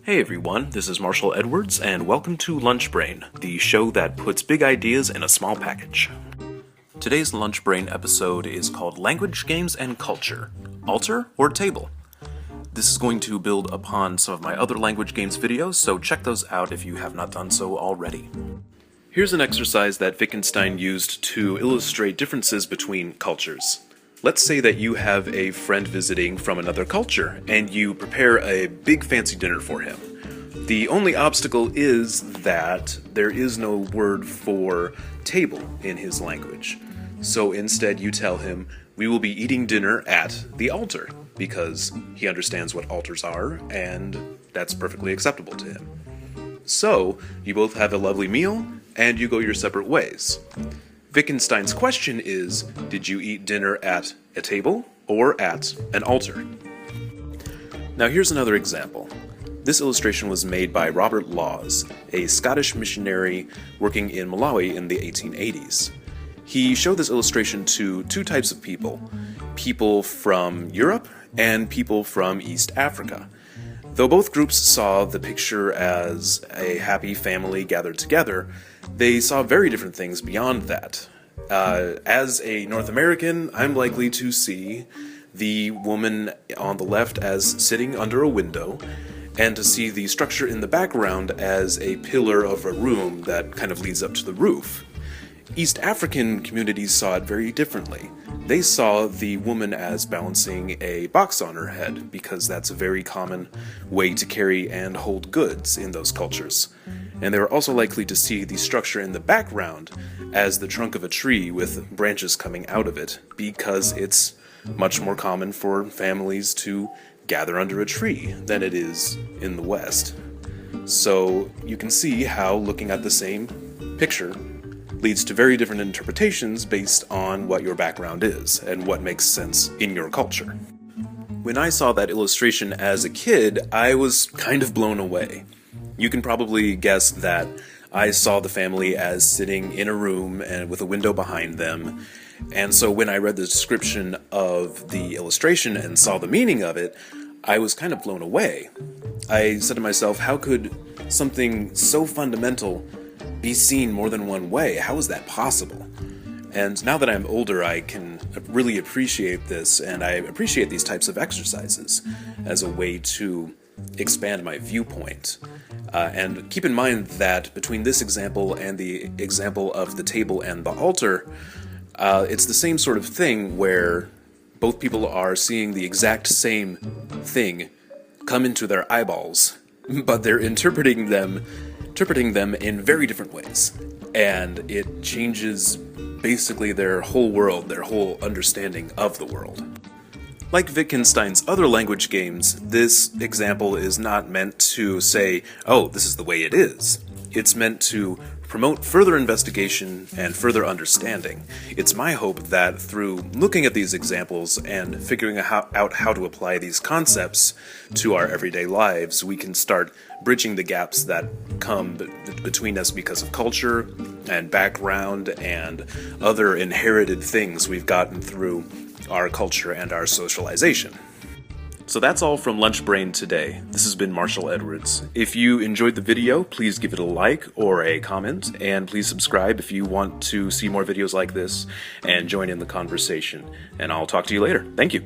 Hey everyone, this is Marshall Edwards, and welcome to Lunch Brain, the show that puts big ideas in a small package. Today's Lunch Brain episode is called Language, Games, and Culture, Altar or Table. This is going to build upon some of my other language games videos, so check those out if you have not done so already. Here's an exercise that Wittgenstein used to illustrate differences between cultures. Let's say that you have a friend visiting from another culture, and you prepare a big fancy dinner for him. The only obstacle is that there is no word for table in his language. So instead you tell him, we will be eating dinner at the altar, because he understands what altars are, and that's perfectly acceptable to him. So, you both have a lovely meal, and you go your separate ways. Wittgenstein's question is, did you eat dinner at a table or at an altar? Now here's another example. This illustration was made by Robert Laws, a Scottish missionary working in Malawi in the 1880s. He showed this illustration to two types of people from Europe and people from East Africa. Though both groups saw the picture as a happy family gathered together, they saw very different things beyond that. As a North American, I'm likely to see the woman on the left as sitting under a window, and to see the structure in the background as a pillar of a room that kind of leads up to the roof. East African communities saw it very differently. They saw the woman as balancing a box on her head, because that's a very common way to carry and hold goods in those cultures. And they were also likely to see the structure in the background as the trunk of a tree with branches coming out of it, because it's much more common for families to gather under a tree than it is in the West. So you can see how looking at the same picture leads to very different interpretations based on what your background is and what makes sense in your culture. When I saw that illustration as a kid, I was kind of blown away. You can probably guess that I saw the family as sitting in a room and with a window behind them, and so when I read the description of the illustration and saw the meaning of it, I was kind of blown away. I said to myself, how could something so fundamental be seen more than one way? How is that possible? And now that I'm older, I can really appreciate this, and I appreciate these types of exercises as a way to expand my viewpoint. And keep in mind that between this example and the example of the table and the altar, it's the same sort of thing where both people are seeing the exact same thing come into their eyeballs, but they're interpreting them in very different ways. And it changes basically their whole world, their whole understanding of the world. Like Wittgenstein's other language games, this example is not meant to say, oh, this is the way it is. It's meant to promote further investigation and further understanding. It's my hope that through looking at these examples and figuring out how to apply these concepts to our everyday lives, we can start bridging the gaps that come between us because of culture and background and other inherited things we've gotten through our culture and our socialization. So that's all from Lunch Brain today. This has been Marshall Edwards. If you enjoyed the video, please give it a like or a comment, and please subscribe if you want to see more videos like this and join in the conversation. And I'll talk to you later. Thank you.